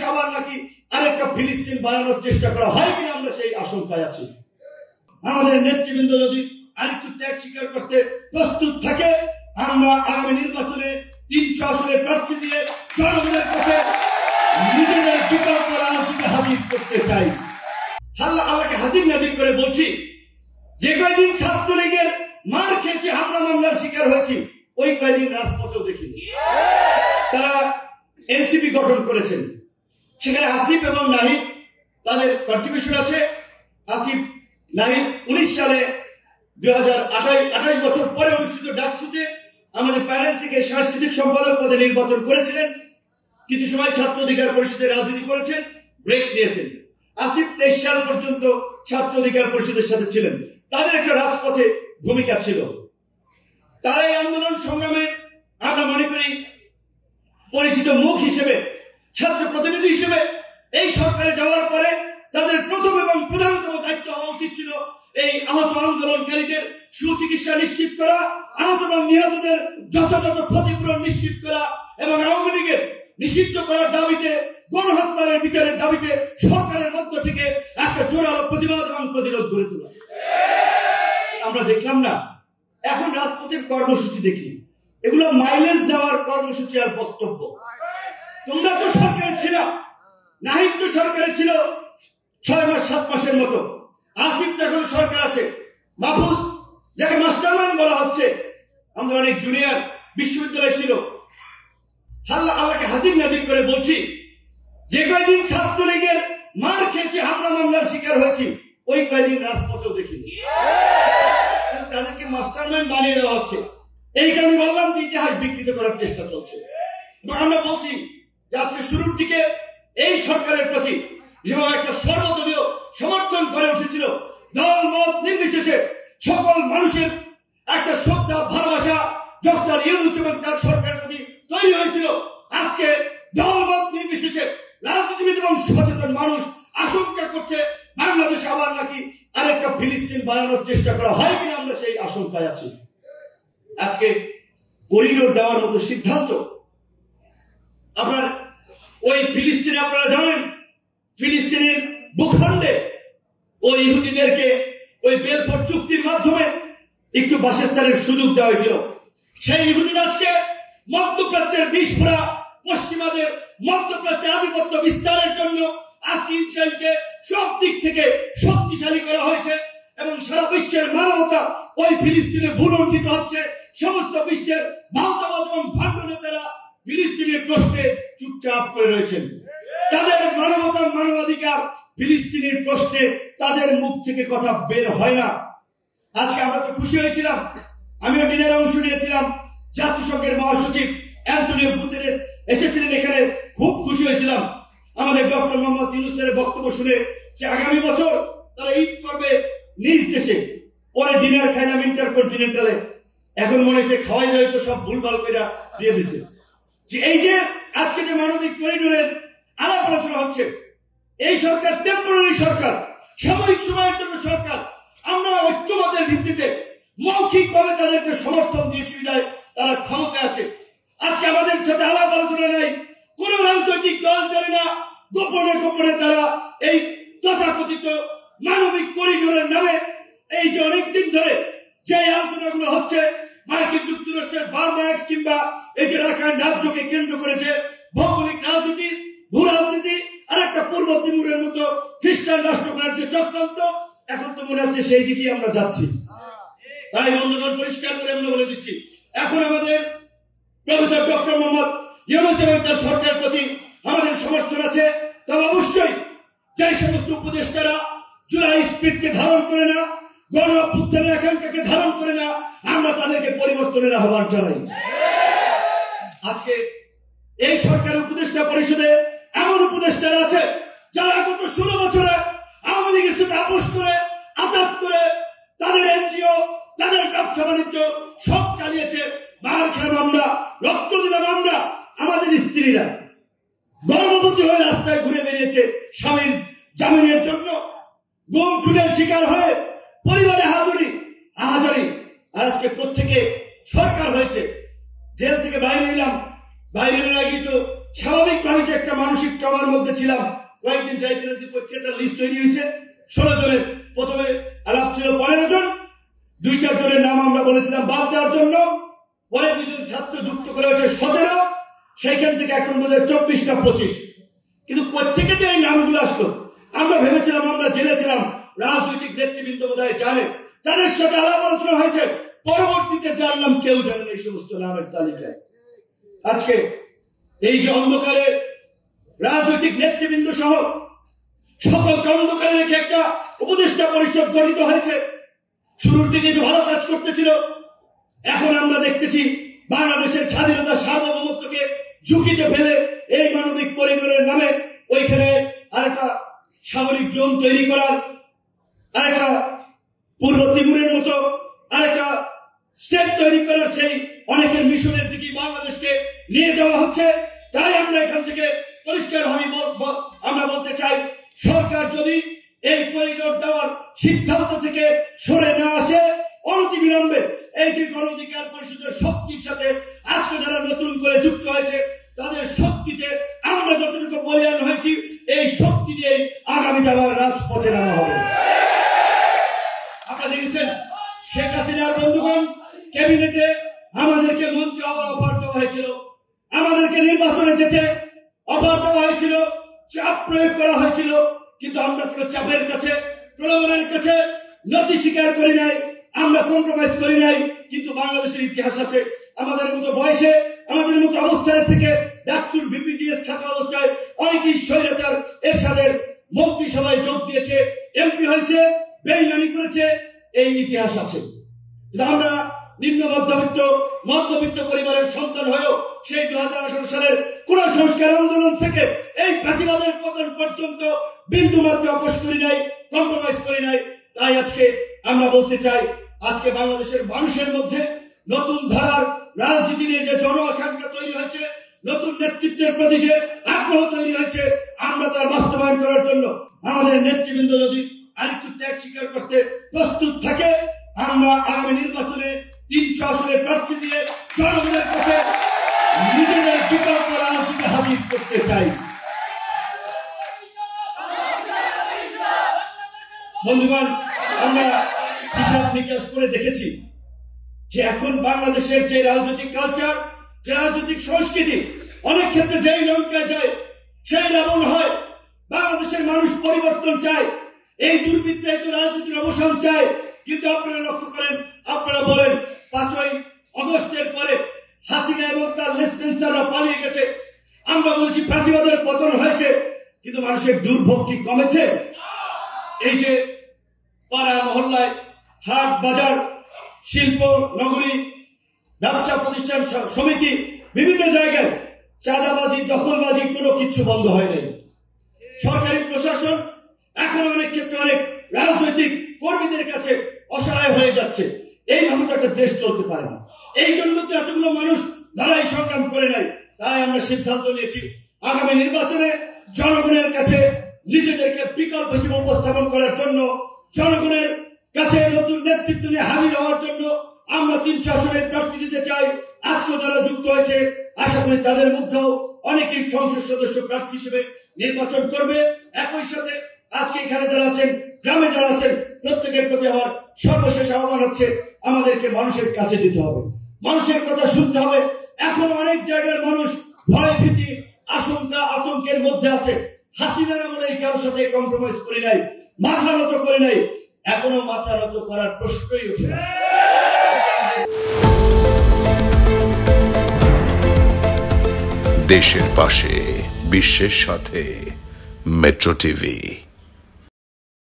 আবার নাকি আরেকটা ফিলিস্তিন বানানোর চেষ্টা করা হয় কিনা আমরা সেই আশঙ্কায় আছি। আমাদের নেতৃবৃন্দ যদি আরেকটু ত্যাগ স্বীকার করতে প্রস্তুত থাকে, আমরা আগামী নির্বাচনে 300 আসনে প্রার্থী দিয়ে জনগণের কাছে নিজেদের বিকল্প রাজনীতি হাজির করতে চাই। আল্লাহকে হাজির নাজির করে বলছি, যে কয়দিন ছাত্রলীগের মার খেয়েছে, হামলা মামলার শিকার হয়েছি, ওই কয়দিন রাজপথেও দেখিনি। তারা এনসিপি গঠন করেছেন, সেখানে আসিফ এবং নাহিদ তাদের কন্ট্রিবিউশন আছে। আসিফ নাহিদ 19 সালে 2028 বছর পরে অনুষ্ঠিত ডাকসুতে আমাদের প্যানেল থেকে সাংস্কৃতিক সম্পাদক পদে নির্বাচন করেছিলেন। কিছু সময় ছাত্র অধিকার পরিষদে রাজনীতি করেছেন, ব্রেক নিয়েছেন। আসিফ 23 সাল পর্যন্ত ছাত্র অধিকার পরিষদের সাথে ছিলেন। তাদের একটা রাজপথে ভূমিকা ছিল। তারা এই আন্দোলন সংগ্রামে আমরা মনে করি পরিচিত মুখ হিসেবে, ছাত্র প্রতিনিধি হিসেবে এই সরকারে যাওয়ার পরে তাদের প্রথম এবং প্রধানতম দায়িত্ব হওয়া উচিত ছিল এই আহত আন্দোলনকারীদের সুচিকিৎসা নিশ্চিত করা, আহত এবং নিহতদের যথাযথ ক্ষতিপূরণ নিশ্চিত করা এবং আওয়ামী লীগের নিষিদ্ধ করার দাবিতে, গণহত্যার বিচারের দাবিতে সরকারের মধ্য থেকে একটা জোরালো প্রতিবাদ এবং প্রতিরোধ গড়ে তোলা। আমরা দেখলাম না, এখন রাজপথের কর্মসূচি দেখি, এগুলো মাইলেজ দেওয়ার কর্মসূচি আর বক্তব্য। তোমরা তো সরকারে ছিল, নাহিদ তো সরকারে ছিল 6 মাস 7 মাসের মতো। আসিফ তো এখন সরকার আছে। মাহফুজ, যাকে মাস্টারমাইন্ড বলা হচ্ছে, আমরা অনেক জুনিয়র বিশ্ববিদ্যালয় ছিল। আল্লাহকে হাজির নাজির করে বলছি, যে কয়দিন ছাত্রলীগের মার খেয়েছে, হামলা মামলার শিকার হয়েছি, ওই কয়দিন রাজপথেও দেখিনি। তাদেরকে মাস্টারমাইন্ড বানিয়ে দেওয়া হচ্ছে। এই কারণে বললাম যে ইতিহাস বিকৃত করার চেষ্টা চলছে। আমরা বলছি যে আজকে শুরুর দিকে এই সরকারের প্রতি যেভাবে একটা সর্বদলীয় সমর্থন করে উঠেছিল, দল মত নির্বিশেষে সকল মানুষের একটা শ্রদ্ধা ভালোবাসা ডক্টর ইউনূস এবং তার সরকারের প্রতি তৈরি হয়েছিল, আজকে দল মত নির্বিশেষে রাজনীতিবিদ এবং সচেতন মানুষ আশঙ্কা করছে বাংলাদেশে আবার নাকি আরেকটা ফিলিস্তিন বানানোর চেষ্টা করা হয় কিনা আমরা সেই আশঙ্কায় আছি। আজকে করিডোর দেওয়ার মতো সিদ্ধান্ত, আপনার ওই ফিলিস্তিনে, আপনারা জানেন ফিলিস্তিনের ভূখণ্ডে ওই ইহুদিদেরকে ওই বেলফোর চুক্তির মাধ্যমে একটু বাসস্থানের সুযোগ দেওয়া হয়েছিল। সেই ইহুদিরা আজকে মধ্যপ্রাচ্যের বিস্ফোরা পশ্চিমাদের মধ্যপ্রাচ্যের আধিপত্য বিস্তারের জন্য আজকে ইসরায়েলকে সব দিক থেকে শক্তিশালী করা হয়েছে এবং সারা বিশ্বের মানবতা ওই ফিলিস্তিনে ভুলুণ্ঠিত হচ্ছে। সমস্ত বিশ্বের ভারতবাদ এবং ভণ্ড নেতারা ফিলিস্তিনের প্রশ্নে চুপচাপ করে রয়েছেন। তাদের মানবতা, মানবাধিকার, ফিলিস্তিনের প্রশ্নে তাদের মুখ থেকে কথা বের হয় না। আজকে আমরা তো খুশি হয়েছিলাম, আমিও ডিনারে অংশ নিয়েছিলাম, জাতিসংঘের মহাসচিব অ্যান্টনিও গুতেরেস এসেছিলেন এখানে, খুব খুশি হয়েছিলাম আমাদের ডক্টর মোহাম্মদ ইউনূসের বক্তব্য শুনে যে আগামী বছর তারা ঈদ করবে নিজ দেশে, পরে ডিনার খাইলাম ইন্টারকন্টিনেন্টালে। এখন মনে হচ্ছে খাওয়াই হয়তো সব ভুলভাল করে দিয়ে দিছে। যে এই যে আজকে যে মানবিক করিডোরের আলাপ আলোচনা হচ্ছে, এই সরকার টেম্পোরারি সরকার, সাময়িক সময়ের জন্য সরকার। আমরা ঐক্যমতের ভিত্তিতে মৌখিকভাবে তাদেরকে সমর্থন দিয়েছি বিধায় তারা ক্ষমতা আছে। আজকে আমাদের সাথে আলাপ আলোচনা নেই, কোন রাজনৈতিক দল চলে না, গোপনে গোপনে তারা এই তথাকথিত মানবিক করিডোরের নামে এই যে অনেকদিন ধরে যে আলোচনাগুলো হচ্ছে, মার্কিন যুক্তরাষ্ট্রের বার্মা কিংবা এই যে রাখাইন রাজ্যকে কেন্দ্র করেছে ভৌগোলিক রাজনীতি, ভূ রাজনীতি, আর একটা পূর্ব তিমুরের মতো খ্রিস্টান রাষ্ট্র করার যে চক্রান্ত, এখন তো মনে হচ্ছে সেই দিকেই আমরা যাচ্ছি। তাই বন্ধুগণ, পরিষ্কার করে আমরা বলে দিচ্ছি, এখন আমাদের প্রফেসর ডক্টর মোহাম্মদ ইউনূস এবং তার সরকারের প্রতি আমাদের সমর্থন আছে। তবে অবশ্যই যে সমস্ত উপদেষ্টারা জুলাই স্পিরিটকে ধারণ করে না, গণ অভ্যুত্থানের আকাঙ্ক্ষাকে ধারণ করে না, আমরা তাদেরকে পরিবর্তনের আহ্বান জানাই। আজকে এই সরকারের উপদেষ্টা পরিষদে এমন উপদেষ্টারা আছে যারা গত 16 বছরে আওয়ামী লীগের সাথে আপোষ করে, আঘাত করে, তাদের এনজিও, তাদের ব্যবসা বাণিজ্য সব চালিয়েছে। মার খেলাম আমরা, রক্ত দিলাম আমরা, আমাদের স্ত্রীরা গর্ভবতী হয়ে রাস্তায় ঘুরে বেরিয়েছে স্বামীর জামিনের জন্য, গুম খুনের শিকার হয়ে পরিবারে হাজারি। আর আজকে কোত্থেকে সরকার হয়েছে, জেল থেকে বাইরে এলাম, বাইরে আগে তো স্বাভাবিকভাবে যে একটা মানসিক সভার মধ্যে ছিলাম, কয়েকদিন যাইতে একটা লিস্ট তৈরি হয়েছে। 16 জনের, প্রথমে আলাপ ছিল 15 জন, 2-4 জনের নাম আমরা বলেছিলাম বাদ দেওয়ার জন্য, পরে 2 জন ছাত্র যুক্ত করে হয়েছে 17, সেইখান থেকে এখন বোধহয় 24 না 25। কিন্তু কোথেকে যে এই নামগুলো আসলো আমরা ভেবেছিলাম, আমরা জেনেছিলাম রাজনৈতিক নেতৃবৃন্দ বোধহয় জানে, তাদের সাথে আলাপ আলোচনা হয়েছে, পরবর্তীতে জানলাম কেউ জানে না এই সমস্ত নামের তালিকায়। আজকে এই যে অন্ধকারের রাজনৈতিক নেতৃবৃন্দ সহ সকলকে অন্ধকারে রেখে একটা উপদেষ্টা পরিষদ গঠিত হয়েছে। শুরুর দিকে যে ভালো কাজ করতেছিল, এখন আমরা দেখতেছি বাংলাদেশের স্বাধীনতা সার্বভৌমত্বকে ঝুঁকিতে ফেলে এই মানবিক করিডোরের নামে ওইখানে আরেকটা সামরিক জোন তৈরি করার, আরেকটা পূর্ব তিমুরের মতো আরেকটা স্টেট তৈরি করার সেই অনেকের মিশনের দিকে বাংলাদেশকে নিয়ে যাওয়া হচ্ছে। তাই আমরা এখান থেকে পরিষ্কারভাবে আমরা বলতে চাই, সরকার যদি এই করিডোর দেওয়ার সিদ্ধান্ত থেকে সরে না আসে, অনতিবিলম্বে এই যে গণ অধিকার পরিষদের শক্তির সাথে আজকে যারা নতুন করে যুক্ত হয়েছে তাদের শক্তিতে আমরা যতটুকু বলিয়ান হয়েছি, এই শক্তি দিয়ে আগামীতে আবার রাজপথে নামা হবে। আপনারা দেখেছেন শেখ হাসিনার বন্ধুগণ ক্যাবিনেটে আমাদেরকে মন্ত্রী হওয়ার অফার দেওয়া হয়েছিল, আমাদেরকে নির্বাচনে যেতে অফার দেওয়া হয়েছিল, চাপ প্রয়োগ করা হয়েছিল, কিন্তু আমরা কোনো চাপের কাছে, প্রলোভনের কাছে নতি স্বীকার করি নাই, আমরা কম্প্রোমাইজ করি নাই। কিন্তু বাংলাদেশের ইতিহাস আছে, আমাদের মতো বয়সে, আমাদের মতো অবস্থায় থেকে ডাকসুর বিপিজিএস থাকা অবস্থায় অনেকেই স্বৈরাচার এরশাদের মন্ত্রিসভায় যোগ দিয়েছে, এমপি হয়েছে, বেইমানি করেছে, এই ইতিহাস আছে। কিন্তু আমরা নিম্ন মধ্যবিত্ত পরিবারের সন্তান হয়েও সেই 2018 সালের কোন সংস্কার আন্দোলন থেকে এই ফাঁসিবাদের পতন পর্যন্ত বিন্দু মাত্র আপোষ করি নাই, কম্প্রোমাইজ করি নাই। তাই আজকে আমরা বলতে চাই, আজকে বাংলাদেশের মানুষের মধ্যে নতুন ধারার রাজনীতি নিয়ে যে জন আকাঙ্ক্ষা তৈরি হয়েছে, নতুন নেতৃত্বের প্রতি যে আগ্রহ তৈরি হয়েছে, আমরা তার বাস্তবায়ন করার জন্য আমাদের নেতৃবৃন্দ যদি আরেকটু ত্যাগ স্বীকার করতে প্রস্তুত থাকে, আমরা আগামী নির্বাচনে 300 আসনের প্রার্থী দিয়ে জনগণের কাছে নিজেদের বিকল্প রাজনীতি হাজির করতে চাই। বন্ধুগণ, আমরা হিসাব নিকাশ করে দেখেছি যে এখন বাংলাদেশের যে রাজনৈতিক কালচার, যে রাজনৈতিক সংস্কৃতি, অনেক ক্ষেত্রে যেই লঙ্কায় যায় সেই রাবণ হয়। বাংলাদেশের মানুষ পরিবর্তন চায়, এই দুর্বৃত্তায়িত রাজনীতির অবসান চায়। কিন্তু আপনারা লক্ষ্য করেন, আপনারা বলেন 5ই আগস্টের পরে হাসিনা এবং তার লেসপেন্সাররা পালিয়ে গেছে, আমরা বলছি ফাঁসিবাদের পতন হয়েছে, কিন্তু মানুষের দুর্ভোগ কি কমেছে? এই যে পাড়া মহল্লায়, হাট বাজার, শিল্প নগরী, ব্যবসা প্রতিষ্ঠান সমিতি, বিভিন্ন জায়গায় চাঁদাবাজি, দখলবাজি কোনো কিছু বন্ধ হয় নাই। সরকারি প্রশাসন এখন অনেক ক্ষেত্রে অনেক রাজনৈতিক কর্মীদের কাছে অসহায় হয়ে যাচ্ছে। এইভাবে তো একটা দেশ চলতে পারে না। এই জন্য তো এতগুলো মানুষ লড়াই সংগ্রাম করে নাই। তাই আমরা সিদ্ধান্ত নিয়েছি, আগামী নির্বাচনে জনগণের কাছে নিজেদেরকে বিকল্প হিসেবে উপস্থাপন করার জন্য, জনগণের কাছে নতুন নেতৃত্ব নিয়ে হাজির হওয়ার জন্য আমরা 300 আসনের প্রার্থী দিতে চাই। আজকে যারা যুক্ত হয়েছে, আশা করি তাদের মধ্যেও অনেকেই সংসদ সদস্য প্রার্থী হিসেবে নির্বাচন করবে। একই সাথে আজকে এখানে যারা আছেন, গ্রামে যারা আছেন, প্রত্যেকের প্রতি আমার সর্বশেষ আহ্বান হচ্ছে, আমাদেরকে মানুষের কাছে যেতে হবে, মানুষের কথা শুনতে হবে। এখন অনেক জায়গার মানুষ ভয়, ভীতি, আশঙ্কা, আতঙ্কের মধ্যে আছে। হাসিনার আমলে এই কারোর সাথে কম্প্রোমাইজ করে নাই, মাথা নত করে নাই, এখনো মাথা নত করার প্রশ্নই ওঠে না। দেশের পাশে, বিশ্বের সাথে, মেট্রো টিভি।